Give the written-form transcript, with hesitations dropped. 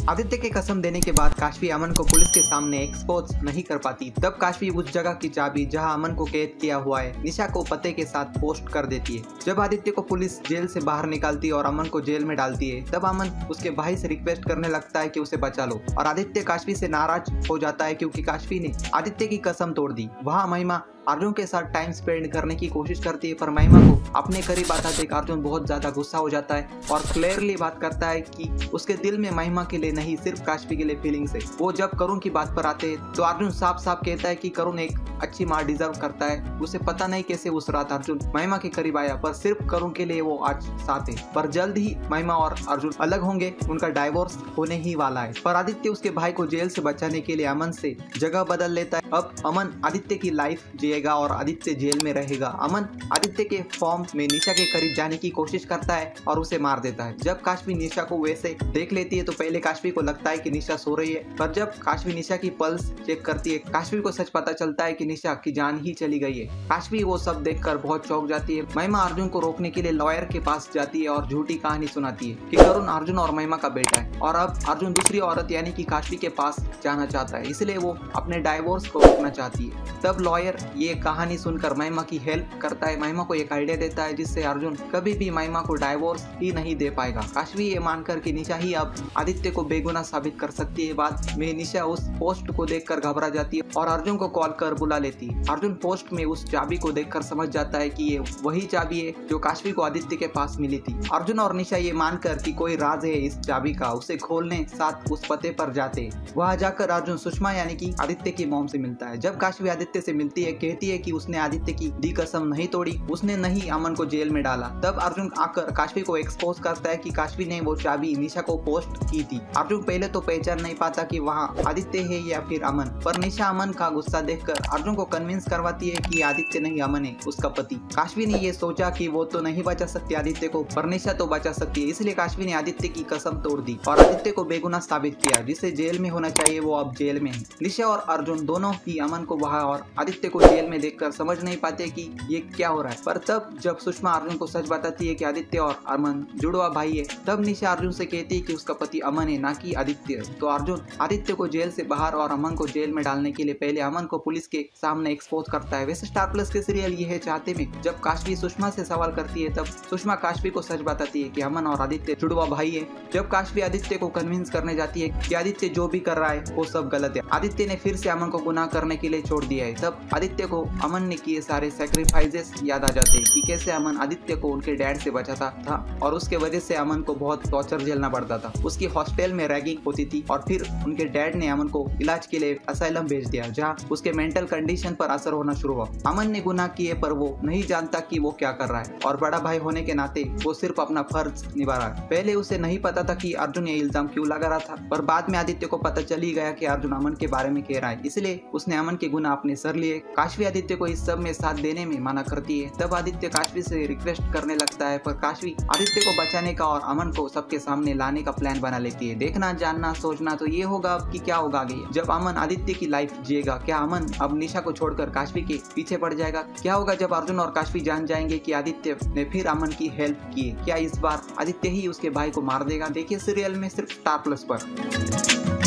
आदित्य के कसम देने के बाद काशवी अमन को पुलिस के सामने एक्सपोज नहीं कर पाती। तब काशवी उस जगह की चाबी जहां अमन को कैद किया हुआ है निशा को पते के साथ पोस्ट कर देती है। जब आदित्य को पुलिस जेल से बाहर निकालती है और अमन को जेल में डालती है, तब अमन उसके भाई से रिक्वेस्ट करने लगता है कि उसे बचा लो और आदित्य काशवी से नाराज हो जाता है क्योंकि काशवी ने आदित्य की कसम तोड़ दी। वहाँ महिमा अर्जुन के साथ टाइम स्पेंड करने की कोशिश करती है, पर महिमा को अपने करीब आता देख अर्जुन बहुत ज्यादा गुस्सा हो जाता है और क्लियरली बात करता है कि उसके दिल में महिमा के लिए नहीं, सिर्फ काशवी के लिए फीलिंग्स है। वो जब करुण की बात पर आते हैं तो अर्जुन साफ साफ कहता है कि करुण एक अच्छी माँ डिजर्व करता है। उसे पता नहीं कैसे उस रात अर्जुन महिमा के करीब आया, पर सिर्फ करुण के लिए वो आज साथ है। पर जल्द ही महिमा और अर्जुन अलग होंगे, उनका डाइवोर्स होने ही वाला है। पर आदित्य उसके भाई को जेल से बचाने के लिए अमन से जगह बदल लेता है। अब अमन आदित्य की लाइफ जिएगा और आदित्य जेल में रहेगा। अमन आदित्य के फॉर्म में निशा के करीब जाने की कोशिश करता है और उसे मार देता है। जब काशवी निशा को वैसे देख लेती है तो पहले काशवी को लगता है कि निशा सो रही है, पर जब काशवी निशा की पल्स चेक करती है, काशवी को सच पता चलता है कि निशा की जान ही चली गई है। काशवी वो सब देखकर बहुत चौंक जाती है। महिमा अर्जुन को रोकने के लिए लॉयर के पास जाती है और झूठी कहानी सुनाती है कि करुण अर्जुन और महिमा का बेटा है और अब अर्जुन दूसरी औरत यानी कि काशवी के पास जाना चाहता है, इसलिए वो अपने डाइवोर्स को रोकना चाहती है। तब लॉयर ये कहानी सुनकर महिमा की हेल्प करता है, महिमा को एक आइडिया देता है जिससे अर्जुन कभी भी महिमा को डाइवोर्स ही नहीं दे पाएगा। काशवी ये मानकर कि निशा ही अब आदित्य को बेगुनाह साबित कर सकती है। बाद में निशा उस पोस्ट को देखकर घबरा जाती है और अर्जुन को कॉल कर बुला लेती है। अर्जुन पोस्ट में उस चाबी को देखकर समझ जाता है कि ये वही चाबी है जो काशवी को आदित्य के पास मिली थी। अर्जुन और निशा ये मानकर कि कोई राज है इस चाबी का, उसे खोलने साथ उस पते पर जाते। वहाँ जाकर अर्जुन सुषमा यानी कि आदित्य की मॉम से मिलता है। जब काशवी आदित्य से मिलती है, कहती है कि उसने आदित्य की दी कसम नहीं तोड़ी, उसने नहीं अमन को जेल में डाला। तब अर्जुन आकर काशवी को एक्सपोज करता है कि काशवी ने वो चाबी निशा को पोस्ट की थी। अर्जुन पहले तो पहचान नहीं पाता कि वहाँ आदित्य है या फिर अमन, पर निशा अमन का गुस्सा देखकर अर्जुन को कन्विंस करवाती है कि आदित्य नहीं अमन है उसका पति। काशवी ने ये सोचा कि वो तो नहीं बचा सकती आदित्य को, पर निशा तो बचा सकती है, इसलिए काशवी ने आदित्य की कसम तोड़ दी और आदित्य को बेगुनाह साबित किया। जिसे जेल में होना चाहिए वो अब जेल में है। निशा और अर्जुन दोनों ही अमन को वहाँ और आदित्य को जेल में देखकर समझ नहीं पाते कि ये क्या हो रहा है। पर तब जब सुषमा अर्जुन को सच बताती है कि आदित्य और अमन जुड़वा भाई है, तब निशा अर्जुन से कहती है कि उसका पति अमन है ना कि आदित्य। तो अर्जुन आदित्य को जेल से बाहर और अमन को जेल में डालने के लिए पहले अमन को पुलिस के सामने एक्सपोज करता है। वैसे स्टार प्लस के सीरियल ये है चाहते में जब काशवी सुषमा से सवाल करती है, तब सुषमा काशवी को सच बताती है कि अमन और आदित्य जुड़वा भाई है। जब काशवी आदित्य को कन्विंस करने जाती है कि आदित्य जो भी कर रहा है वो सब गलत है, आदित्य ने फिर से अमन को गुनाह करने के लिए छोड़ दिया है, तब आदित्य को अमन ने किए सारे सैक्रिफाइसेस याद आ जाते हैं कि कैसे अमन आदित्य को उनके डैड से बचाता था और उसके वजह से अमन को बहुत टॉर्चर झेलना पड़ता था। उसकी हॉस्टल में रैगिंग होती थी और फिर उनके डैड ने अमन को इलाज के लिए असाइलम भेज दिया, जहाँ उसके मेंटल कंडीशन पर असर होना शुरू हुआ। अमन ने गुनाह किए पर वो नहीं जानता कि वो क्या कर रहा है और बड़ा भाई होने के नाते वो सिर्फ अपना फर्ज निभा रहा है। पहले उसे नहीं पता था कि अर्जुन ये इल्जाम क्यों लगा रहा था, पर बाद में आदित्य को पता चल ही गया कि अर्जुन अमन के बारे में कह रहा है, इसलिए उसने अमन के गुनाह अपने सर लिए। काशवी आदित्य को इस सब में साथ देने में मना करती है। तब आदित्य काशवी से रिक्वेस्ट करने लगता है, पर काशवी आदित्य को बचाने का और अमन को सबके सामने लाने का प्लान बना लेती है। देखना जानना सोचना तो ये होगा कि क्या होगा आगे जब अमन आदित्य की लाइफ जिएगा। क्या अमन अब निशा को छोड़कर काशवी के पीछे पड़ जाएगा? क्या होगा जब अर्जुन और काशवी जान जाएंगे कि आदित्य ने फिर अमन की हेल्प की है? क्या इस बार आदित्य ही उसके भाई को मार देगा? देखिए सीरियल में सिर्फ स्टार प्लस पर।